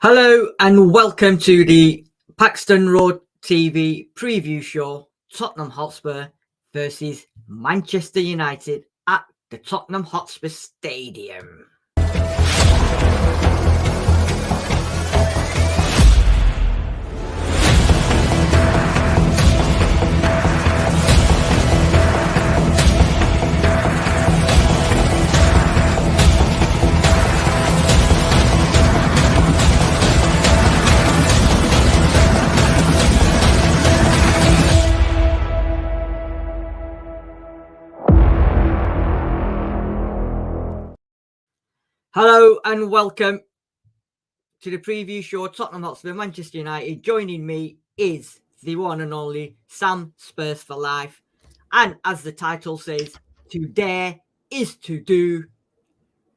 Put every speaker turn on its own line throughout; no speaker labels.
Hello and welcome to the Paxton Road TV preview show, Tottenham Hotspur versus Manchester United at the Tottenham Hotspur Stadium. Hello and welcome to the preview show, Tottenham Hotspur, Manchester United. Joining me is the one and only Sam Spurs for Life. And as the title says, to dare is to do.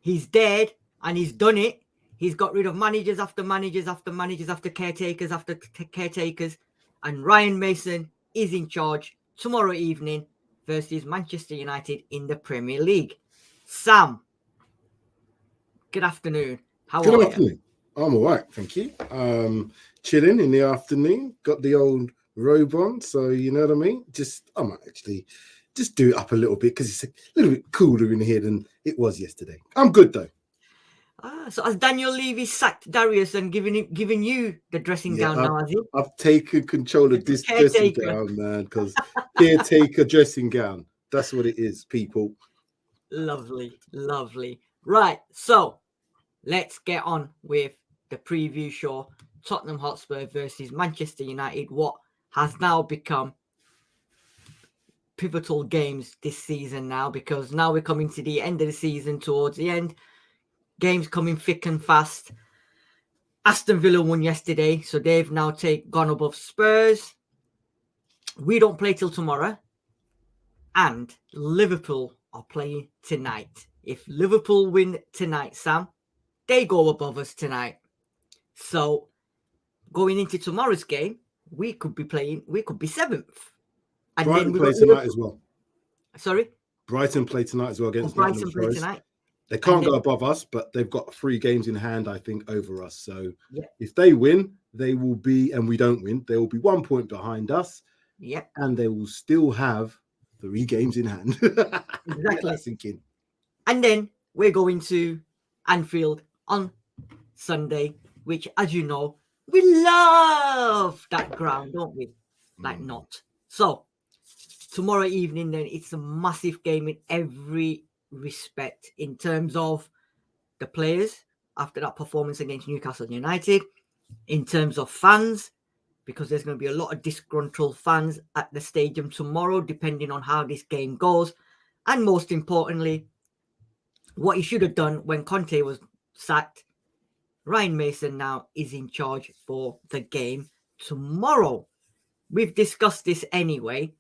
He's dared and he's done it. He's got rid of managers after managers after managers after caretakers after caretakers. And Ryan Mason is in charge tomorrow evening versus Manchester United in the Premier League. Sam, good afternoon. How are you?
Good afternoon. I'm all right, thank you. Chilling in the afternoon. Got the old robe on, so you know what I mean. I might actually just do it up a little bit because it's a little bit cooler in here than it was yesterday. I'm good though.
So has Daniel Levy sacked Darius and given you the dressing gown now, has he?
I've taken control of this dressing gown, man, because caretaker dressing gown. That's what it is, people.
Lovely, lovely. Right, so let's get on with the preview show, Tottenham Hotspur versus Manchester United, what has now become pivotal games this season now, because now we're coming to the end of the season, towards the end. Games coming thick and fast. Aston Villa won yesterday, so they've now gone above Spurs. We don't play till tomorrow. And Liverpool are playing tonight. If Liverpool win tonight, Sam, they go above us tonight. So going into tomorrow's game, we could be 7th. And
Brighton
then
play tonight as well.
Sorry?
Brighton play tonight as well against
Brighton play tonight.
They can't go above us, but they've got 3 games in hand, I think, over us. So if they win, they will be, and we don't win, they will be 1 point behind us.
Yep.
And they will still have 3 games in hand.
Exactly.
Thinking.
And then we're going to Anfield on Sunday, which, as you know, we love that ground, don't we? Like not. So tomorrow evening, then, it's a massive game in every respect in terms of the players after that performance against Newcastle United, in terms of fans, because there's going to be a lot of disgruntled fans at the stadium tomorrow, depending on how this game goes. And most importantly, what he should have done when Conte was sacked, Ryan Mason now is in charge for the game tomorrow. We've discussed this anyway.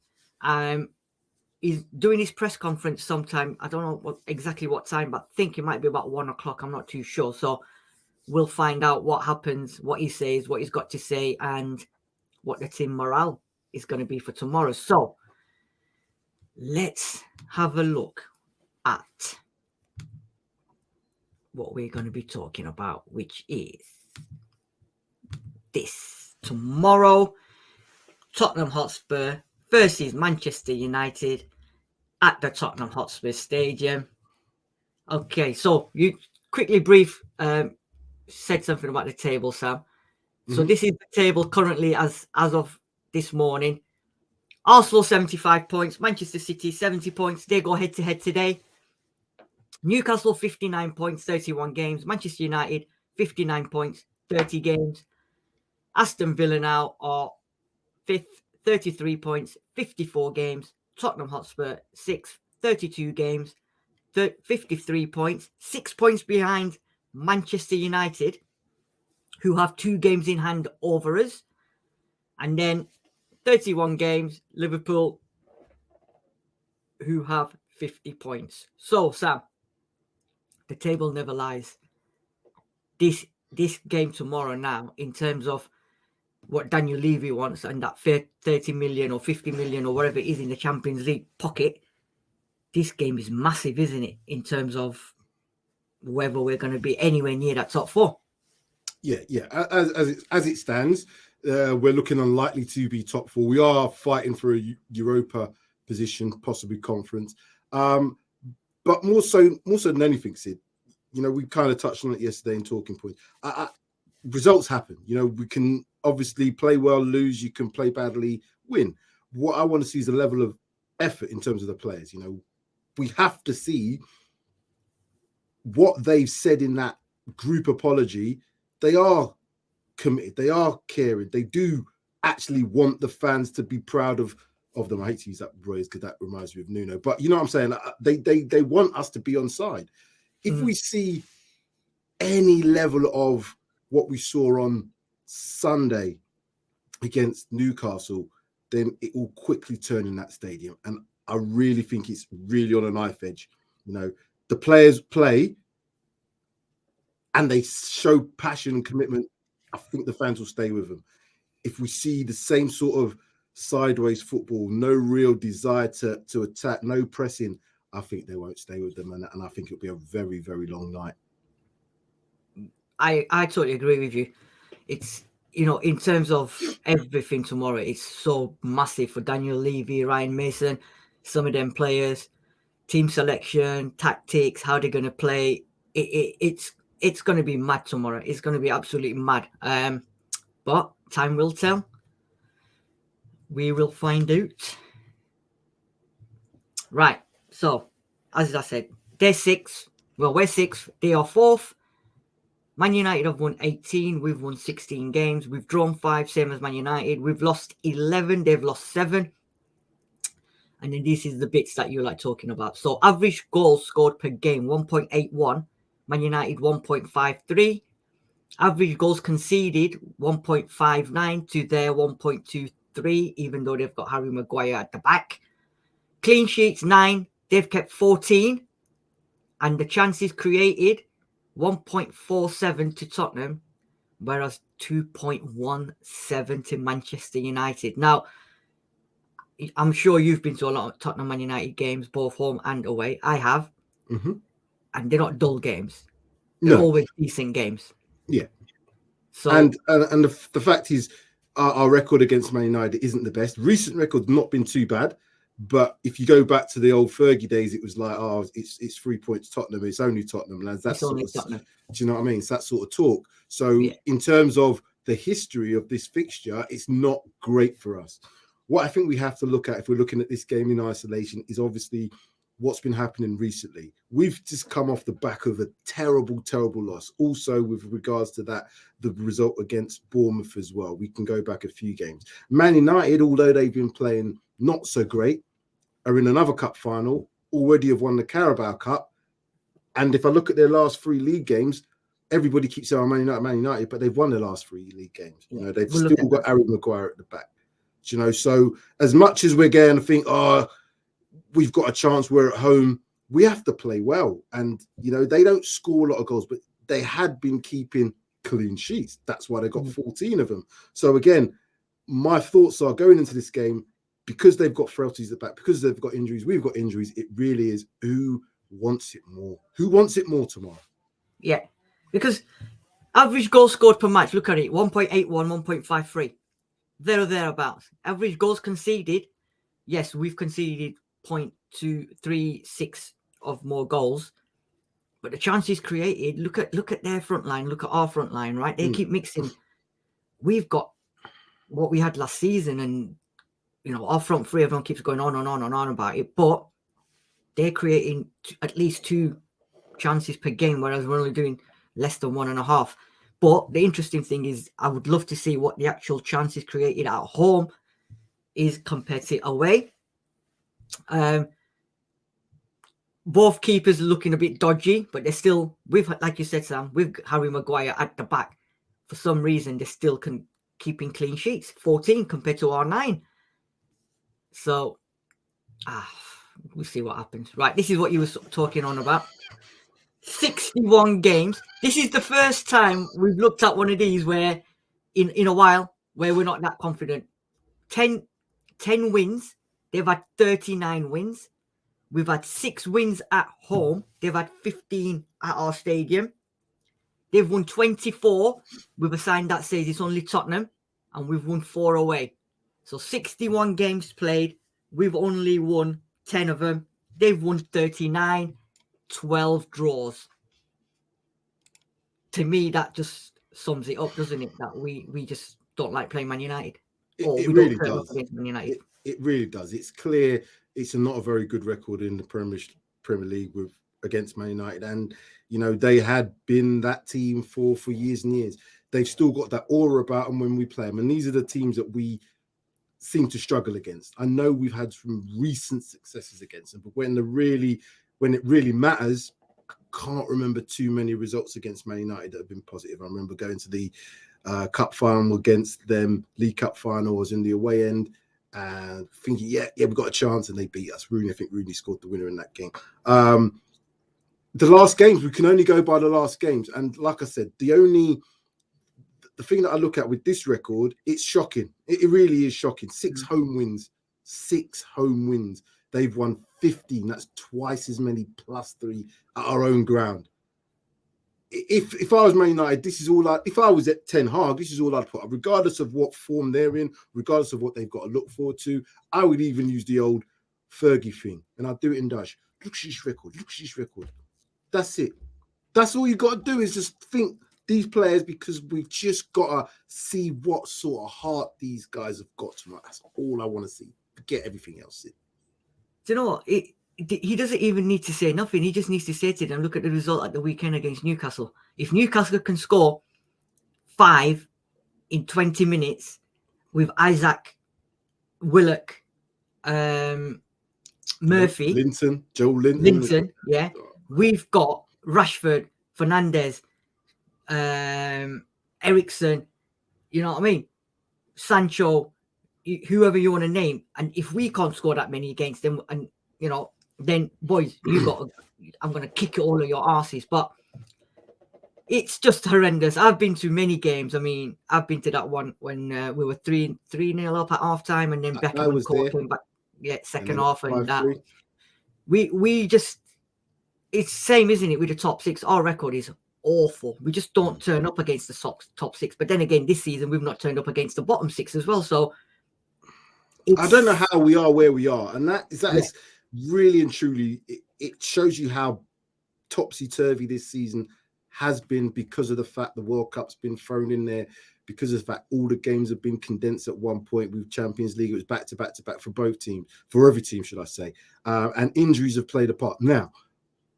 He's doing his press conference sometime. I don't know exactly what time, but I think it might be about 1 o'clock. I'm not too sure. So we'll find out what happens, what he says, what he's got to say, and what the team morale is going to be for tomorrow. So let's have a look at what we're going to be talking about, which is this. Tomorrow, Tottenham Hotspur versus Manchester United at the Tottenham Hotspur Stadium. Okay, so you quickly said something about the table, Sam. Mm-hmm. So this is the table currently as of this morning. Arsenal 75 points, Manchester City 70 points. They go head-to-head today. Newcastle 59 points, 31 games. Manchester United 59 points, 30 games. Aston Villa now are 5th, 33 points, 54 games. Tottenham Hotspur 6th, 32 games, 53 points, 6 points behind Manchester United, who have 2 games in hand over us. And then 31 games, Liverpool, who have 50 points. So, Sam, the table never lies. This game tomorrow now, in terms of what Daniel Levy wants and that 30 million or 50 million or whatever it is in the Champions League pocket, this game is massive, isn't it? In terms of whether we're going to be anywhere near that top 4.
Yeah. As it stands, we're looking unlikely to be top four. We are fighting for a Europa position, possibly conference. But more so than anything, Sid, we kind of touched on it yesterday in talking points. Results happen. We can obviously play well, lose. You can play badly, win. What I want to see is a level of effort in terms of the players. We have to see what they've said in that group apology. They are committed. They are caring. They do actually want the fans to be proud of them. I hate to use that phrase because that reminds me of Nuno. But you know what I'm saying? They want us to be on side. If we see any level of what we saw on Sunday against Newcastle, then it will quickly turn in that stadium. And I really think it's really on a knife edge. The players play and they show passion and commitment. I think the fans will stay with them. If we see the same sort of sideways football, no real desire to attack, no pressing, I think they won't stay with them. And I think it'll be a very, very long night.
I totally agree with you. It's, in terms of everything tomorrow, it's so massive for Daniel Levy, Ryan Mason, some of them players, team selection, tactics, how they're going to play. It's going to be mad tomorrow. It's going to be absolutely mad. But time will tell. We will find out. Right. So, as I said, they're 6th. Well, we're 6th. They are 4th. Man United have won 18. We've won 16 games. We've drawn 5, same as Man United. We've lost 11. They've lost 7. And then this is the bits that you like talking about. So average goals scored per game, 1.81. Man United, 1.53. Average goals conceded, 1.59 to their 1.23, even though they've got Harry Maguire at the back. Clean sheets, 9. They've kept 14. And the chances created, 1.47 to Tottenham, whereas 2.17 to Manchester United. Now, I'm sure you've been to a lot of Tottenham Man United games, both home and away. I have.
Mm-hmm.
And they're not dull games. They're always decent games.
Yeah.
So
and the fact is, our record against Man United isn't the best. Recent record's not been too bad. But if you go back to the old Fergie days, it was like, it's 3 points Tottenham. It's only Tottenham, lads. That's sort of,
Tottenham.
Do you know what I mean? It's that sort of talk. So in terms of the history of this fixture, it's not great for us. What I think we have to look at, if we're looking at this game in isolation, is obviously what's been happening recently. We've just come off the back of a terrible, terrible loss. Also, with regards to that, the result against Bournemouth as well. We can go back a few games. Man United, although they've been playing not so great, are in another cup final, already have won the Carabao Cup. And if I look at their last 3 league games, everybody keeps saying Man United, but they've won their last 3 league games. They've still got Harry Maguire at the back. So as much as we're going to think, we've got a chance, we're at home, we have to play well. And, they don't score a lot of goals, but they had been keeping clean sheets. That's why they got 14 of them. So again, my thoughts are going into this game, because they've got frailties at the back, because they've got injuries, we've got injuries, it really is who wants it more? Who wants it more tomorrow?
Yeah, because average goals scored per match, look at it, 1.81, 1.53. There or thereabouts. Average goals conceded, yes, we've conceded 0.236 of more goals, but the chances created, look at their front line, look at our front line, right? They keep mixing. We've got what we had last season, and our front three, everyone keeps going on and on and on about it, but they're creating at least 2 chances per game, whereas we're only doing less than 1.5. But the interesting thing is, I would love to see what the actual chances created at home is compared to away. Both keepers are looking a bit dodgy, but they're still, like you said, Sam, with Harry Maguire at the back, for some reason, they're still keeping clean sheets, 14 compared to our 9. So, we'll see what happens. Right, this is what you were talking on about. 61 games. This is the first time we've looked at one of these where, in a while, where we're not that confident. 10 wins. They've had 39 wins. We've had 6 wins at home. They've had 15 at our stadium. They've won 24 with a sign that says it's only Tottenham, and we've won 4 away. So 61 games played. We've only won 10 of them. They've won 39, 12 draws. To me, that just sums it up, doesn't it? That we just don't like playing Man United.
It
we
really
don't turn
does.
up against Man United.
It really does. It's clear it's not a very good record in the Premier League against Man United, and you know they had been that team for years and years. They've still got that aura about them when we play them, and these are the teams that we seem to struggle against. I know we've had some recent successes against them, but when it really matters, I can't remember too many results against Man United that have been positive. I remember going to the cup final against them, League Cup final, was in the away end, and thinking, yeah, we've got a chance, and they beat us. I think Rooney scored the winner in that game. The last games, we can only go by the last games, and like I said, the thing that I look at with this record, it's shocking. It really is shocking. 6 home wins. They've won 15. That's twice as many +3 at our own ground. If I was Man United, if I was at Ten Hag, this is all I'd put up, regardless of what form they're in, regardless of what they've got to look forward to. I would even use the old Fergie thing, and I'd do it in Dutch. Look at this record. That's it. That's all you got to do, is just think these players, because we've just got to see what sort of heart these guys have got tonight. That's all I want to see. Forget everything else.
Do you know what? He doesn't even need to say nothing. He just needs to say to them, look at the result at the weekend against Newcastle. If Newcastle can score 5 in 20 minutes with Isaac, Willock, Murphy,
Joe Linton,
yeah. We've got Rashford, Fernandes, Ericsson, you know what I mean? Sancho, whoever you want to name. And if we can't score that many against them, and you know, then boys, I'm going to kick all of your asses. But it's just horrendous. I've been to many games. I mean, I've been to that one when we were 3-0 up at half time, and then Beckham and Cole came back, second half, and that. We just, it's the same, isn't it, with the top 6? Our record is awful. We just don't turn up against the top 6. But then again, this season we've not turned up against the bottom 6 as well. So
I don't know how we are where we are, and that is really and truly, it shows you how topsy-turvy this season has been, because of the fact the World Cup's been thrown in there, because of the fact all the games have been condensed at one point. With Champions League, it was back to back for both teams, for every team, should I say, and injuries have played a part. Now,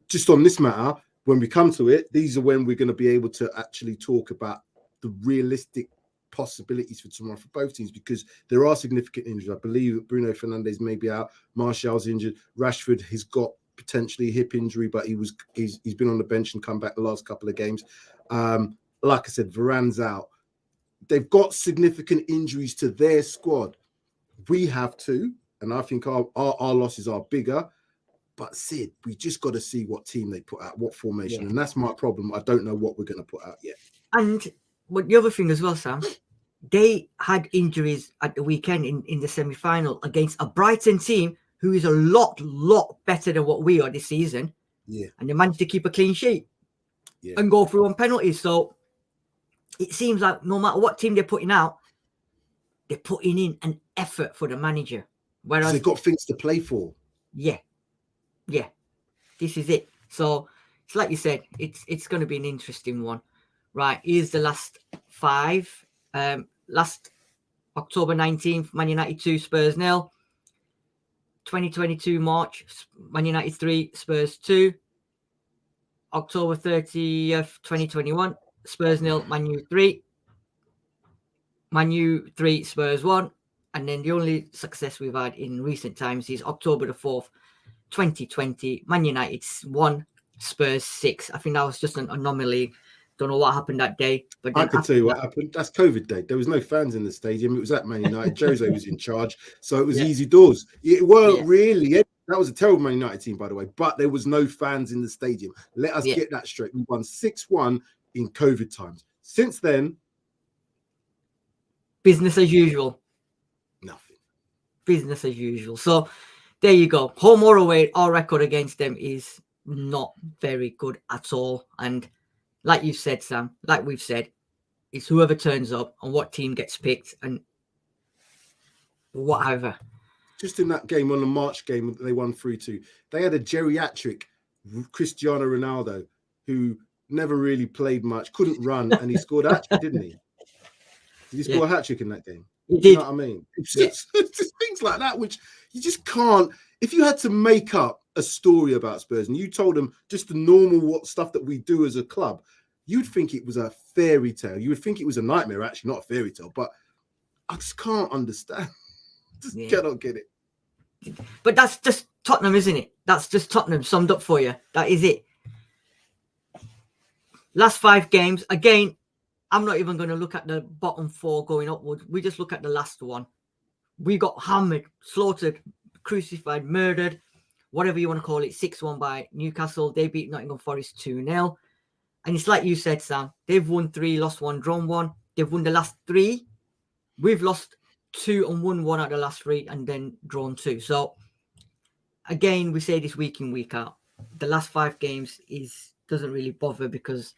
just on this matter, when we come to it, these are when we're going to be able to actually talk about the realistic possibilities for tomorrow for both teams, because there are significant injuries. I believe Bruno Fernandes may be out, Martial's injured, Rashford has got potentially a hip injury, but he's been on the bench and come back the last couple of games. Like I said, Varane's out. They've got significant injuries to their squad. We have too, and I think our losses are bigger. But Sid, we just got to see what team they put out, what formation, and that's my problem. I don't know what we're going to put out yet.
And the other thing as well, Sam, they had injuries at the weekend in the semi-final against a Brighton team who is a lot better than what we are this season.
Yeah.
And they managed to keep a clean sheet and go through on penalties. So it seems like no matter what team they're putting out, they're putting in an effort for the manager. Whereas
they've got things to play for. Yeah.
This is it. So it's like you said, it's going to be an interesting one. Right, here's the last 5. Last October 19th, Man United 2, Spurs 0. 2022 March, Man United 3, Spurs 2. October 30th, 2021, Spurs 0, Man U 3. Man U 3, Spurs 1. And then the only success we've had in recent times is October the 4th, 2020, Man United 1, Spurs 6. I think that was just an anomaly. Don't know what happened that day. But
I can tell you what happened. That's COVID day. There was no fans in the stadium. It was at Man United. Jose was in charge. So it was easy doors. It weren't really. That was a terrible Man United team, by the way. But there was no fans in the stadium. Let us get that straight. We won 6-1 in COVID times. Since then,
business as usual.
Nothing.
Business as usual. So there you go. Home or away, our record against them is not very good at all. And like you said, Sam, like we've said, it's whoever turns up and what team gets picked and whatever.
Just in that game, on the March game, they won 3-2. They had a geriatric Cristiano Ronaldo who never really played much, couldn't run, and he scored a hat-trick, didn't he? Did he score a hat-trick in that game?
He did.
You know what I mean? It's just things like that, which you just can't. If you had to make up a story about Spurs and you told them just the normal stuff that we do as a club, you'd think it was a fairy tale. You would think it was a nightmare, actually, not a fairy tale. But I just can't understand. Just cannot get it.
But that's just Tottenham, isn't it? That's just Tottenham summed up for you. That is it. Last 5 games. Again, I'm not even going to look at the bottom 4 going upwards. We just look at the last one. We got hammered, slaughtered, crucified, murdered, whatever you want to call it, 6-1 by Newcastle. They beat Nottingham Forest 2-0. And it's like you said, Sam, they've won 3, lost 1, drawn 1. They've won the last 3. We've lost 2 and won 1 out of the last 3 and then drawn 2. So again, we say this week in, week out. The last 5 games doesn't really bother because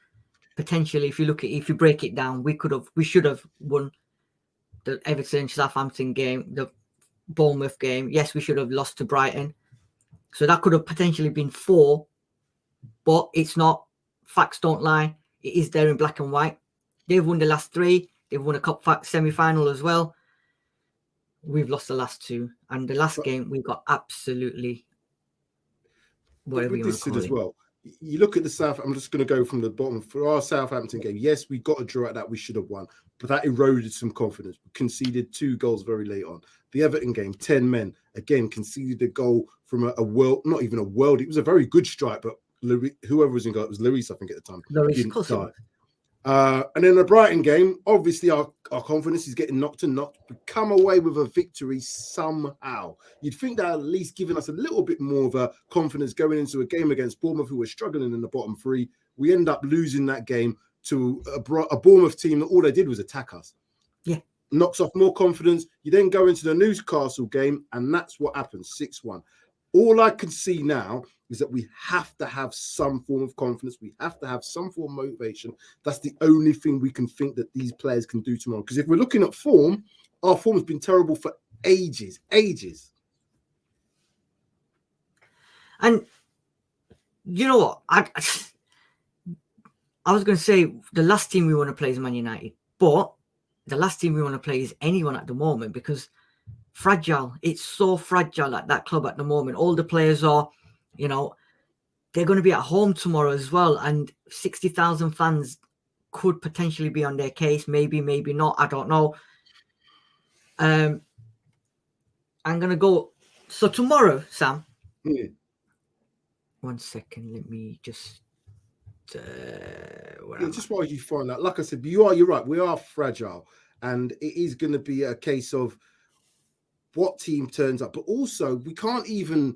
potentially, if you break it down, we should have won the Everton Southampton game, the Bournemouth game. Yes, we should have lost to Brighton. So that could have potentially been 4, but it's not. Facts don't lie. It is there in black and white. They've won the last 3. They've won a cup semi-final as well. We've lost the last 2, and the last game we got absolutely whatever you want to call it.
As well. You look at the South. I'm just going to go from the bottom for our Southampton game. Yes, we got a draw at that. We should have won, but that eroded some confidence. We conceded 2 goals very late on. The Everton game, 10 men again conceded a goal from a world, not even a world. It was a very good strike, but whoever was in goal, it was Lloris, I think, at the time. Didn't die. And then the Brighton game, obviously our confidence is getting knocked and knocked. We come away with a victory somehow. You'd think that at least giving us a little bit more of a confidence going into a game against Bournemouth, who were struggling in the bottom 3. We end up losing that game to a Bournemouth team that all they did was attack us.
Yeah.
Knocks off more confidence. You then go into the Newcastle game, and that's what happens, 6-1. All I can see now is that we have to have some form of confidence. We have to have some form of motivation. That's the only thing we can think that these players can do tomorrow. Because if we're looking at form, our form has been terrible for ages.
And you know what? I was going to say the last team we want to play is Man United. But the last team we want to play is anyone at the moment because fragile. It's so fragile at that club at the moment. All the players are, they're going to be at home tomorrow as well. And 60,000 fans could potentially be on their case. Maybe, maybe not. I don't know. I'm going to go. So tomorrow, Sam.
Yeah.
1 second. Let me just.
Just while you find out, like I said, you're right. We are fragile. And it is going to be a case of what team turns up, but also we can't even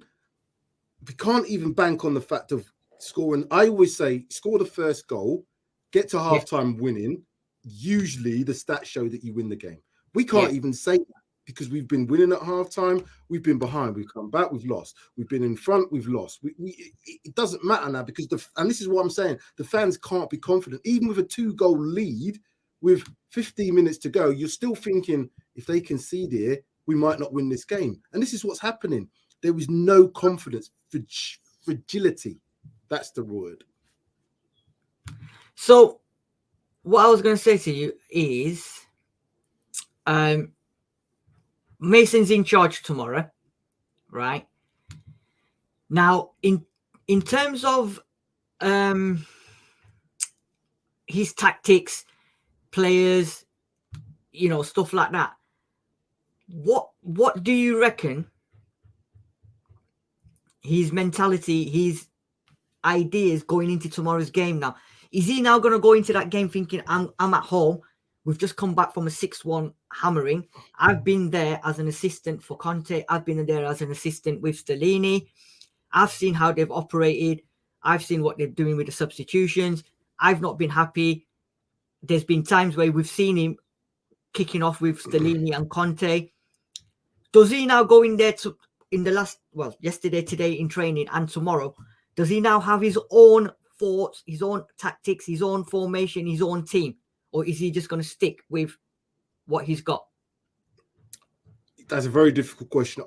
bank on the fact of scoring. I always say score the first goal, get to halftime winning. Usually the stats show that you win the game. We can't even say that because we've been winning at halftime, we've been behind, we've come back, we've lost, we've been in front, we've lost. It doesn't matter now because and this is what I'm saying, the fans can't be confident even with a 2-goal lead with 15 minutes to go. You're still thinking if they concede here, we might not win this game. And this is what's happening. There is no confidence. Fragility. That's the word.
So what I was going to say to you is Mason's in charge tomorrow, right? Now, in terms of his tactics, players, stuff like that, what do you reckon his mentality, his ideas going into tomorrow's game now? Is he now going to go into that game thinking, I'm at home, we've just come back from a 6-1 hammering, I've been there as an assistant for Conte, I've been there as an assistant with Stellini, I've seen how they've operated, I've seen what they're doing with the substitutions, I've not been happy. There's been times where we've seen him kicking off with Stellini and Conte. Does he now go in there yesterday, today in training and tomorrow, does he now have his own thoughts, his own tactics, his own formation, his own team? Or is he just going to stick with what he's got?
That's a very difficult question.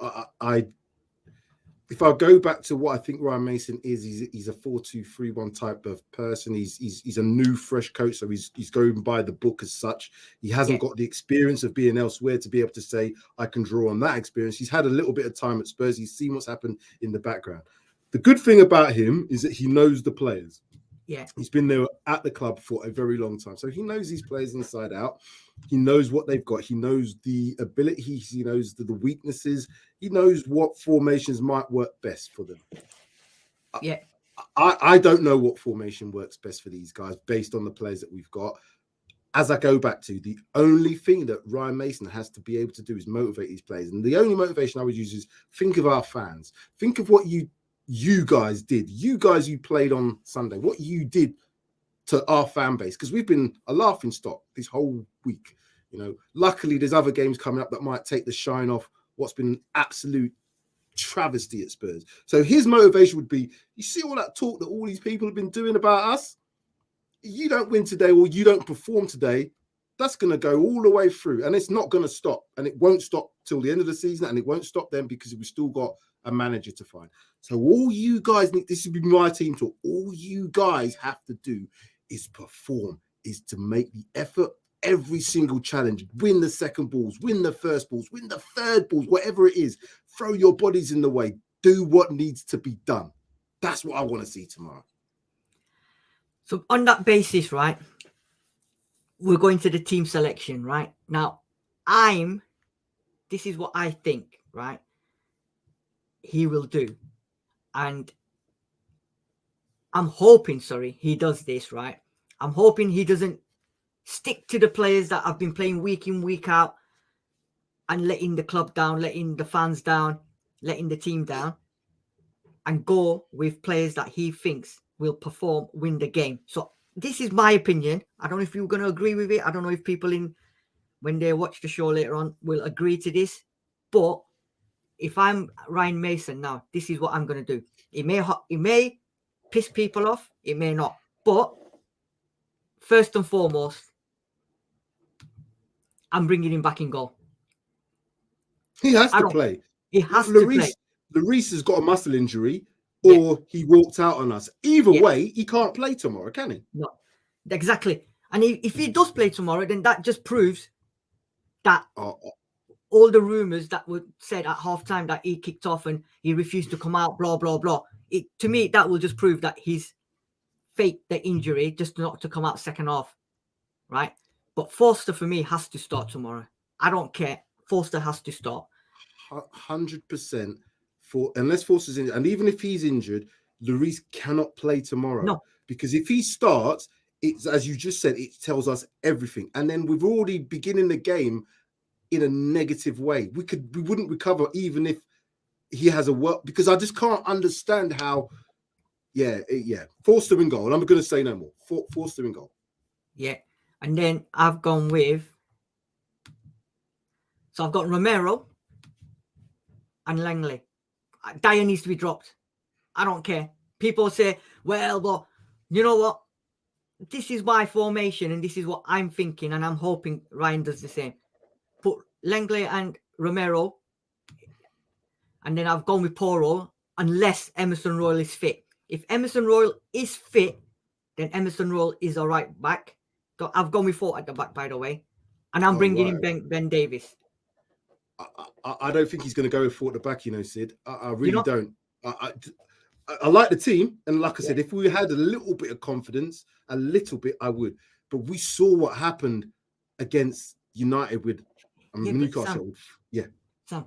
If I go back to what I think Ryan Mason is, he's a 4-2-3-1 type of person. He's a new, fresh coach, so he's going by the book as such. He hasn't got the experience of being elsewhere to be able to say, I can draw on that experience. He's had a little bit of time at Spurs. He's seen what's happened in the background. The good thing about him is that he knows the players.
Yeah.
He's been there at the club for a very long time. So he knows these players inside out. He knows what they've got. He knows the abilities. He knows the weaknesses. He knows what formations might work best for them.
Yeah.
I don't know what formation works best for these guys based on the players that we've got. As I go back to, the only thing that Ryan Mason has to be able to do is motivate these players. And the only motivation I would use is think of our fans. Think of what you guys did. You guys who played on Sunday, what you did to our fan base, because we've been a laughing stock this whole week. You know, luckily there's other games coming up that might take the shine off what's been an absolute travesty at Spurs. So his motivation would be, you see all that talk that all these people have been doing about us? You don't win today or you don't perform today, that's going to go all the way through, and it's not going to stop, and it won't stop till the end of the season, and it won't stop then because we've still got a manager to find. So all you guys need, this would be my team talk, all you guys have to do is perform, is to make the effort every single challenge, win the second balls, win the first balls, win the third balls, whatever it is, throw your bodies in the way, do what needs to be done. That's what I want to see tomorrow.
So on that basis, right, we're going to the team selection, right? Now, this is what I think, right, he will do. And I'm hoping, he does this, right? I'm hoping he doesn't stick to the players that have been playing week in, week out and letting the club down, letting the fans down, letting the team down, and go with players that he thinks will perform, win the game. So this is my opinion. I don't know if you're going to agree with it. I don't know if people when they watch the show later on will agree to this. But if I'm Ryan Mason now, this is what I'm going to do. It may piss people off. It may not. But first and foremost, I'm bringing him back in goal.
He has to play.
He has to play.
Lloris has got a muscle injury, or he walked out on us. Either way, he can't play tomorrow, can he?
No, exactly. And if he does play tomorrow, then that just proves that all the rumours that were said at halftime that he kicked off and he refused to come out, blah, blah, blah. To me, that will just prove that he's faked the injury just not to come out second half, right? But Forster, for me, has to start tomorrow. I don't care. Forster has to start.
100%. Unless Forster's injured, and even if he's injured, Lloris cannot play tomorrow.
No.
Because if he starts, it's, as you just said, it tells us everything. And then we've already beginning the game in a negative way. We wouldn't recover even if he has a work, because I just can't understand how. Yeah. Forster in goal. I'm going to say no more. Forster in goal.
Yeah. And then I've gone with. So I've got Romero and Langley. Dyer needs to be dropped. I don't care. People say, well, but you know what? This is my formation and this is what I'm thinking, and I'm hoping Ryan does the same. Put Langley and Romero, and then I've gone with Porro unless Emerson Royal is fit. If Emerson Royal is fit, then Emerson Royal is all right back. So I've gone with 4 at the back, by the way, and I'm bringing in Ben Davies.
I don't think he's going to go with 4 at the back, Sid. I really don't. I like the team, and like I said, if we had a little bit of confidence, a little bit, I would. But we saw what happened against United with Newcastle.
Sam,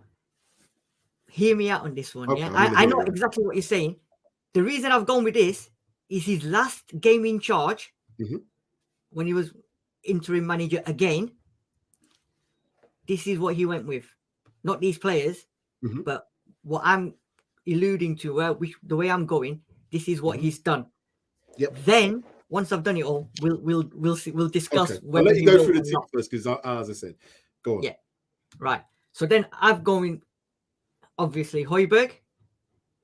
hear me out on this one.
Okay,
yeah, I know exactly what you're saying. The reason I've gone with this is his last game in charge when he was interim manager again. This is what he went with. Not these players, but what I'm alluding to, the way I'm going, this is what he's done.
Yep.
Then once I've done it all, we'll see, we'll discuss.
Okay. I'll let you go through the team first, because as I said, go on.
Yeah, right. So then I've gone obviously Højbjerg,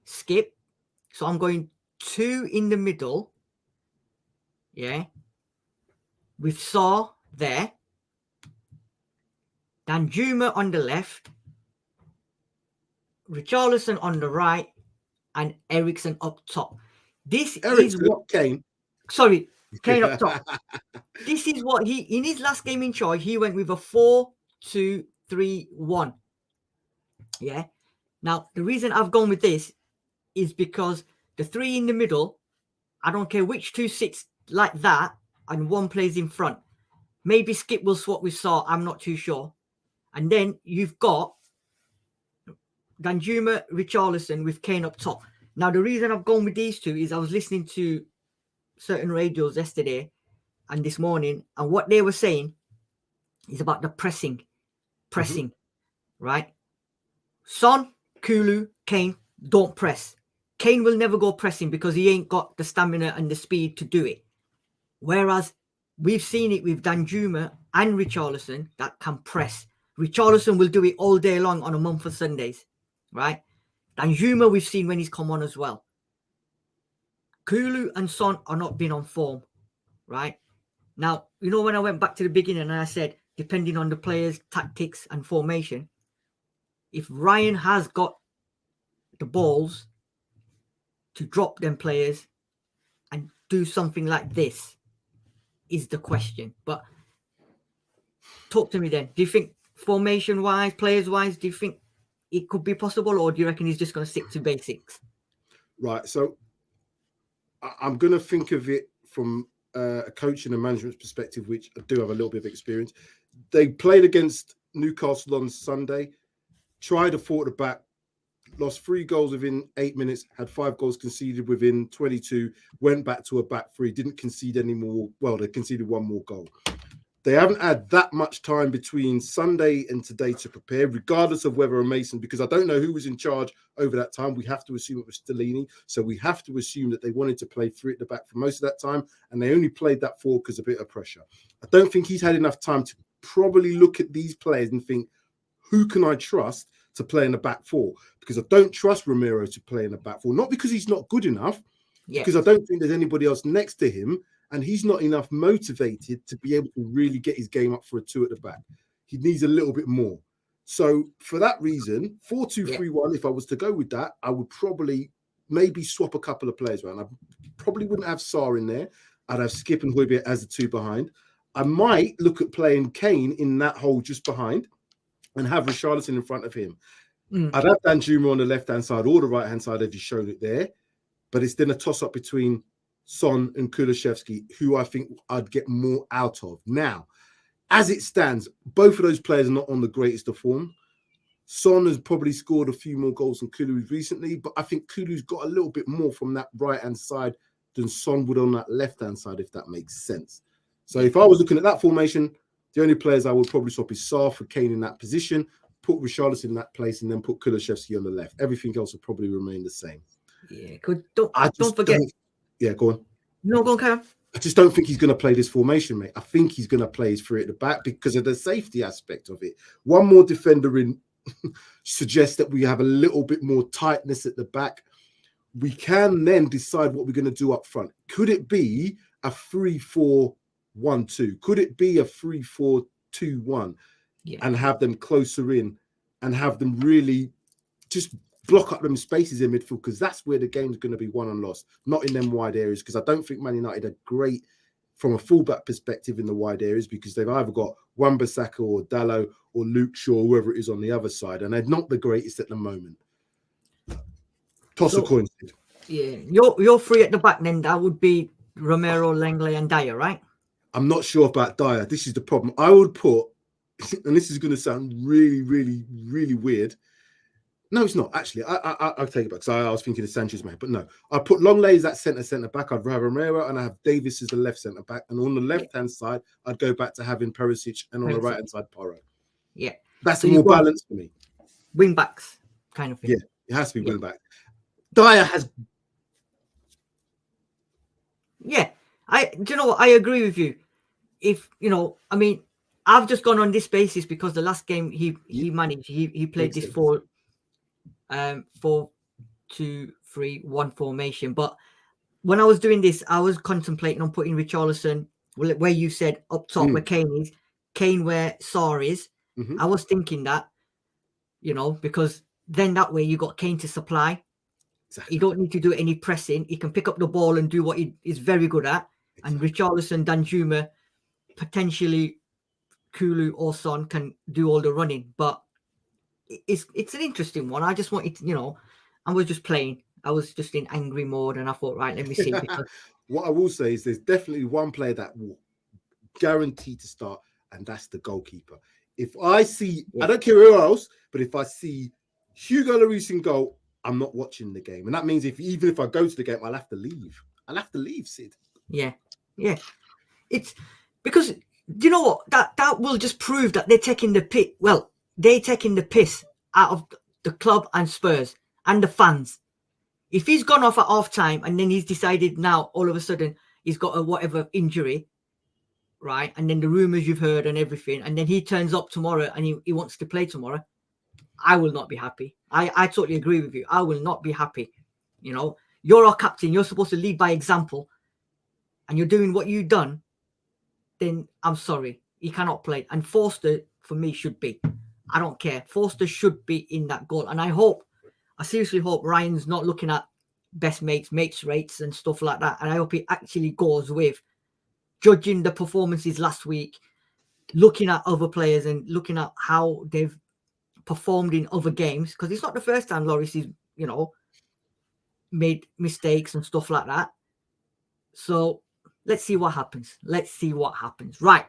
Skip. So I'm going 2 in the middle, Yeah. With Saw there. Danjuma on the left. Richarlison on the right. And Eriksen up top. This is what...
Kane.
Sorry, Kane up top. This is what he... In his last game in charge, he went with a 4-2-3-1. Yeah. Now, the reason I've gone with this is because the three in the middle, I don't care which two sits like that, and one plays in front. Maybe Skip will swap with Saw, I'm not too sure. And then you've got Danjuma, Richarlison with Kane up top. Now, the reason I've gone with these two is I was listening to certain radios yesterday and this morning, and what they were saying is about the pressing, right? Son, Kulu, Kane, don't press. Kane will never go pressing because he ain't got the stamina and the speed to do it. Whereas we've seen it with Danjuma and Richarlison that can press. Richarlison will do it all day long on a month of Sundays, right? Danjuma we've seen when he's come on as well. Kulu and Son are not been on form, right? Now, you know, when I went back to the beginning and I said, depending on the players' tactics and formation, if Ryan has got the balls to drop them players and do something like this is the question. But talk to me then. Do you think formation-wise, players-wise, do you think it could be possible, or do you reckon he's just going to stick to basics?
Right. So I'm going to think of it from a coaching and management perspective, which I do have a little bit of experience. They played against Newcastle on Sunday, tried a four at the back, lost 3 goals within 8 minutes, had 5 goals conceded within 22, went back to a back 3, didn't concede any more. Well, they conceded 1 more goal. They haven't had that much time between Sunday and today to prepare, regardless of whether a Mason, because I don't know who was in charge over that time. We have to assume it was Stellini. So we have to assume that they wanted to play 3 at the back for most of that time. And they only played that 4 because of a bit of pressure. I don't think he's had enough time to probably look at these players and think, who can I trust to play in the back 4? Because I don't trust Romero to play in the back 4. Not because he's not good enough, because I don't think there's anybody else next to him. And he's not enough motivated to be able to really get his game up for a 2 at the back. He needs a little bit more. So for that reason, 4-2-3-1, if I was to go with that, I would probably maybe swap a couple of players around. I probably wouldn't have Sarr in there. I'd have Skip and Højbjerg as the 2 behind. I might look at playing Kane in that hole just behind and have Richarlison in front of him. I'd have Danjuma on the left-hand side or the right-hand side, as you showed it there. But it's then a toss-up between Son and Kulusevski, who I think I'd get more out of. Now, as it stands, both of those players are not on the greatest of form. Son has probably scored a few more goals than Kulu recently, but I think Kulu's got a little bit more from that right-hand side than Son would on that left-hand side, if that makes sense. So if I was looking at that formation, the only players I would probably swap is Sarr for Kane in that position, put Richarlison in that place, and then put Kulusevski on the left. Everything else would probably remain the same.
Yeah, don't forget.
Yeah, go on.
No, go on, Karen.
I just don't think he's going to play this formation, mate. I think he's going to play his 3 at the back because of the safety aspect of it. One more defender in suggests that we have a little bit more tightness at the back. We can then decide what we're going to do up front. Could it be a 3-4-1-2? Could it be a 3-4-2-1 and have them closer in and have them really just block up them spaces in midfield, because that's where the game's going to be won and lost, not in them wide areas, because I don't think Man United are great from a fullback perspective in the wide areas, because they've either got Wan-Bissaka or Dalot or Luke Shaw, whoever it is on the other side, and they're not the greatest at the moment. Toss a coin.
Yeah, you're 3 at the back then. That would be Romero, Langley and Dyer, right? I'm
not sure about Dyer. This is the problem. I would put, and this is going to sound really, really, really weird. No, it's not. Actually, I'll take it back. So I was thinking of Sanchez, mate. But no, I put Longley as that centre back. I'd have Romero and I have Davis as the left centre back. And on the left-hand side, I'd go back to having Perisic, and on the right-hand side, Porro.
Yeah.
That's so more balanced for me.
Wing backs kind of thing.
Yeah, it has to be wing back. Dyer has...
Yeah. Do you know what? I agree with you. If, you know, I mean, I've just gone on this basis because the last game he managed, he played this 4-2-3-1 formation. But when I was doing this, I was contemplating on putting Richarlison where you said up top where Kane is, Kane where Sarr is.
Mhm.
I was thinking that, because then that way you got Kane to supply.
Exactly.
You don't need to do any pressing. He can pick up the ball and do what he is very good at. And Richarlison, Danjuma, potentially Kulu or Son can do all the running. But it's an interesting one. I just wanted to, I was just playing. I was just in angry mode, and I thought, right, let me see. Because
What I will say is there's definitely one player that will guarantee to start, and that's the goalkeeper. If I see, I don't care who else, but if I see Hugo Lloris in goal, I'm not watching the game. And that means even if I go to the game, I'll have to leave. I'll have to leave, Sid.
Yeah. It's because, do you know what? That will just prove that they're taking the piss. Well, they're taking the piss out of the club and Spurs and the fans. If he's gone off at half time and then he's decided now all of a sudden he's got a whatever injury, right? And then the rumors you've heard and everything, and then he turns up tomorrow and he wants to play tomorrow, I will not be happy. I totally agree with you. I will not be happy. You're our captain. You're supposed to lead by example, and you're doing what you've done. Then I'm sorry, he cannot play. And Forster for me should be. I don't care. Forster should be in that goal, and I seriously hope Ryan's not looking at best mates rates and stuff like that. And I hope he actually goes with judging the performances last week, looking at other players and looking at how they've performed in other games. Because it's not the first time Lloris is, made mistakes and stuff like that. So let's see what happens. Right.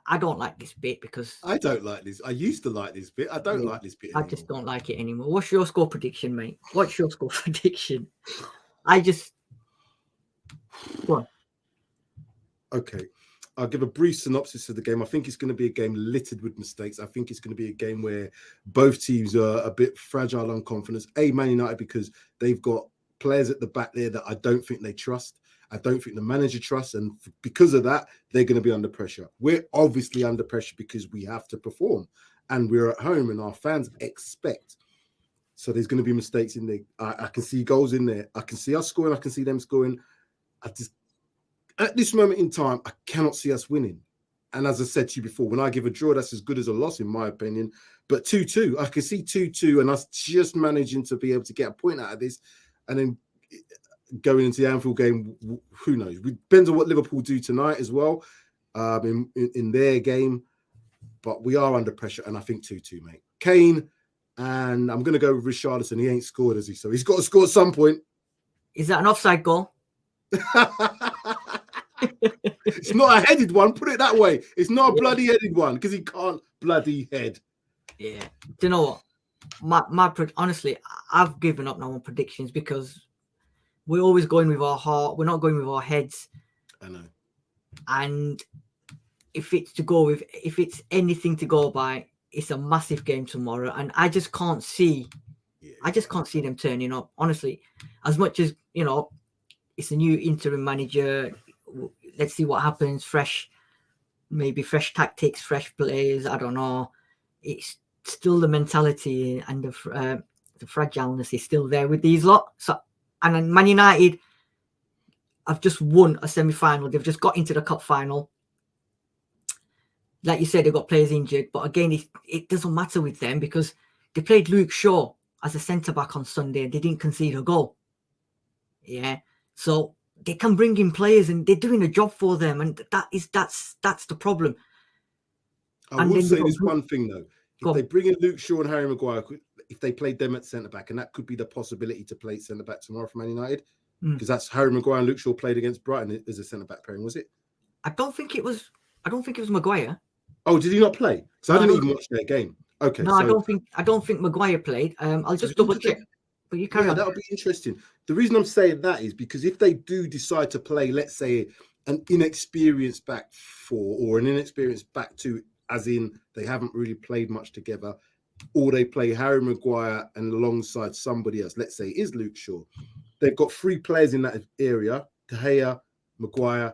I don't like this bit because
I don't like this. I used to like this bit. I don't like this bit anymore.
I just don't like it anymore. What's your score prediction, mate? What's your score prediction? Go on.
Okay. I'll give a brief synopsis of the game. I think it's going to be a game littered with mistakes. I think it's going to be a game where both teams are a bit fragile on confidence. Man United, because they've got players at the back there that I don't think they trust. I don't think the manager trusts. And because of that, they're going to be under pressure. We're obviously under pressure because we have to perform. And we're at home and our fans expect. So there's going to be mistakes in there. I can see goals in there. I can see us scoring. I can see them scoring. At this moment in time, I cannot see us winning. And as I said to you before, when I give a draw, that's as good as a loss, in my opinion. But 2-2, I can see 2-2 and us just managing to be able to get a point out of this. And then going into the Anfield game, who knows? It depends on what Liverpool do tonight as well in their game. But we are under pressure, and I think 2-2, mate. Kane, and I'm going to go with Richarlison. He ain't scored, has he? So he's got to score at some point.
Is that an offside goal?
It's not a headed one, put it that way. It's not a bloody headed one because he can't bloody head.
Yeah. Do you know what? Honestly, I've given up now on predictions because we're always going with our heart. We're not going with our heads.
I know.
And if it's anything to go by, it's a massive game tomorrow. And I just can't see them turning up. Honestly, as much as, it's a new interim manager. Let's see what happens. Fresh tactics, fresh players. I don't know. It's still the mentality and the fragileness is still there with these lot. So, and then Man United have just won a semi-final. They've just got into the cup final. Like you said, they've got players injured, but again, it doesn't matter with them because they played Luke Shaw as a centre-back on Sunday and they didn't concede a goal. Yeah. So they can bring in players and they're doing a job for them. And that's the problem.
I will say this one thing, though. If they bring in Luke Shaw and Harry Maguire, if they played them at centre-back, and that could be the possibility to play centre-back tomorrow for Man United, because that's Harry Maguire and Luke Shaw played against Brighton as a centre-back pairing, was it?
I don't think it was Maguire.
Oh, did he not play? So I didn't even watch their game. Okay.
No, so I don't think Maguire played. I'll just double check. But you carry on.
That'll be interesting. The reason I'm saying that is because if they do decide to play, let's say, an inexperienced back four or an inexperienced back two, as in they haven't really played much together, or they play Harry Maguire and alongside somebody else, let's say is Luke Shaw. They've got three players in that area, De Gea, Maguire,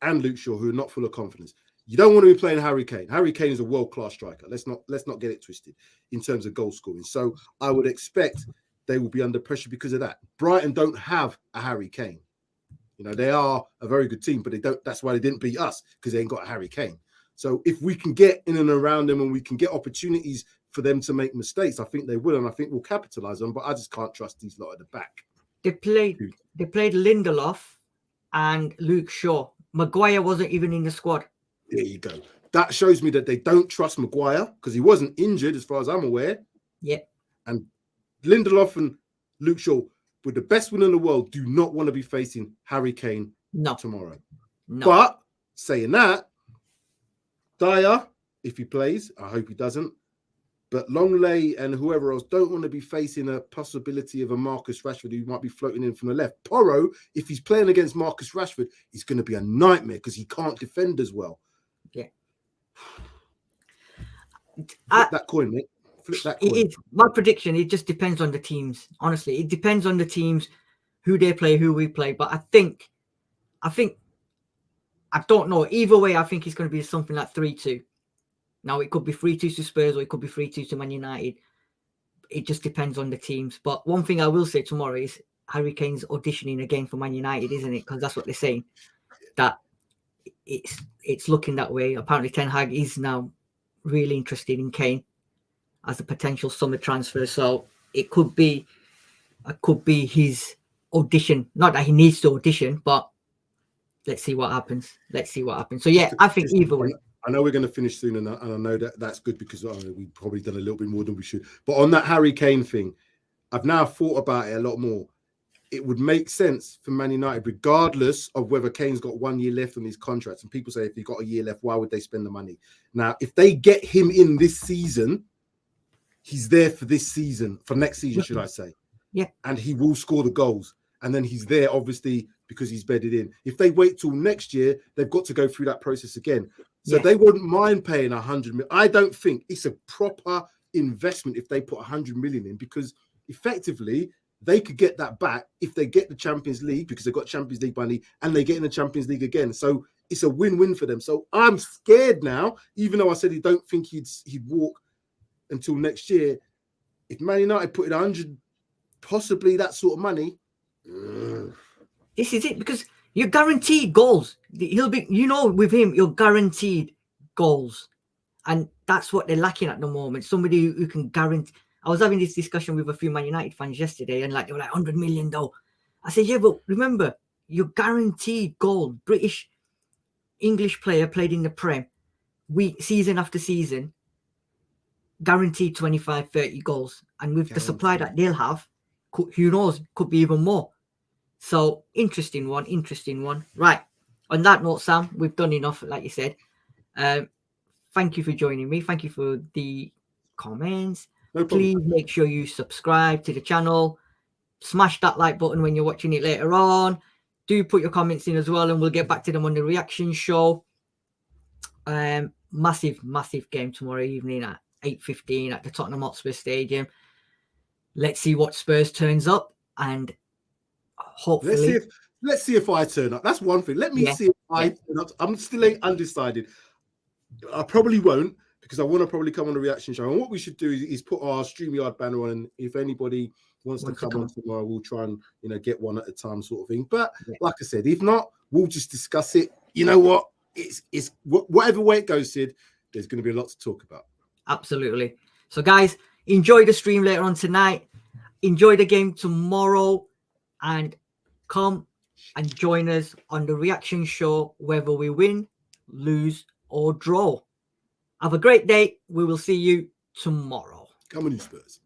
and Luke Shaw, who are not full of confidence. You don't want to be playing Harry Kane. Harry Kane is a world-class striker. Let's not get it twisted in terms of goal scoring. So I would expect they will be under pressure because of that. Brighton don't have a Harry Kane. You know, they are a very good team, but they don't. That's why they didn't beat us, because they ain't got a Harry Kane. So if we can get in and around them and we can get opportunities for them to make mistakes, I think they will, and I think we'll capitalize on them. But I just can't trust these lot at the back.
They played Lindelof and Luke Shaw. Maguire wasn't even in the squad.
There you go. That shows me that they don't trust Maguire, because he wasn't injured as far as I'm aware.
Yeah.
And Lindelof and Luke Shaw, with the best one in the world, do not want to be facing Harry Kane tomorrow. No. But saying that, Dyer, if he plays, I hope he doesn't, but Longley and whoever else don't want to be facing a possibility of a Marcus Rashford who might be floating in from the left. Porro, if he's playing against Marcus Rashford, is going to be a nightmare because he can't defend as well.
Yeah.
Flip that coin, mate. Flip that coin.
It is. My prediction, it just depends on the teams. Honestly, it depends on the teams, who they play, who we play. But I think, I don't know. Either way, I think it's going to be something like 3-2. Now, it could be 3-2 to Spurs or it could be 3-2 to Man United. It just depends on the teams. But one thing I will say tomorrow is Harry Kane's auditioning again for Man United, isn't it? Because that's what they're saying. That it's looking that way. Apparently, Ten Hag is now really interested in Kane as a potential summer transfer. So it could be his audition. Not that he needs to audition, but let's see what happens. So yeah, I think either way.
I know we're going to finish soon, and I know that that's good because we've probably done a little bit more than we should. But on that Harry Kane thing, I've now thought about it a lot more. It would make sense for Man United, regardless of whether Kane's got 1 year left on his contract. And people say if he's got a year left, why would they spend the money? Now, if they get him in this season, he's there for this season, for next season, should I say.
Yeah.
And he will score the goals. And then he's there, obviously, because he's bedded in. If they wait till next year, they've got to go through that process again. So they wouldn't mind paying 100 million. I don't think it's a proper investment if they put 100 million in, because effectively they could get that back if they get the Champions League, because they've got Champions League money, and they get in the Champions League again. So it's a win-win for them. So I'm scared now, even though I said he don't think he'd walk until next year. If Man United put in 100, possibly that sort of money.
This is it, because you're guaranteed goals. He'll be, with him, you're guaranteed goals. And that's what they're lacking at the moment. Somebody who can guarantee. I was having this discussion with a few Man United fans yesterday, and they were like, 100 million though. I said, yeah, but remember, you're guaranteed goals. British, English player played in the Prem, season after season, guaranteed 25, 30 goals. And with the supply that they'll have, who knows, could be even more. So, interesting one. Right. On that note, Sam, we've done enough, like you said. Thank you for joining me. Thank you for the comments. No problem. Please make sure you subscribe to the channel. Smash that like button when you're watching it later on. Do put your comments in as well, and we'll get back to them on the reaction show. Massive game tomorrow evening at 8:15 at the Tottenham Hotspur Stadium. Let's see what Spurs turns up, and hopefully
let's see if I turn up. That's one thing. Let me see if I turn up. I'm still undecided. I probably won't, because I want to probably come on the reaction show. And what we should do is put our StreamYard banner on, and if anybody wants to come on tomorrow, we'll try and get one at a time, sort of thing. But like I said, if not, we'll just discuss it. You know what? It's whatever way it goes, Sid, there's going to be a lot to talk about.
Absolutely. So guys, enjoy the stream later on tonight. Enjoy the game tomorrow, and come and join us on the reaction show, whether we win, lose, or draw. Have a great day. We will see you tomorrow.
Come on, you Spurs.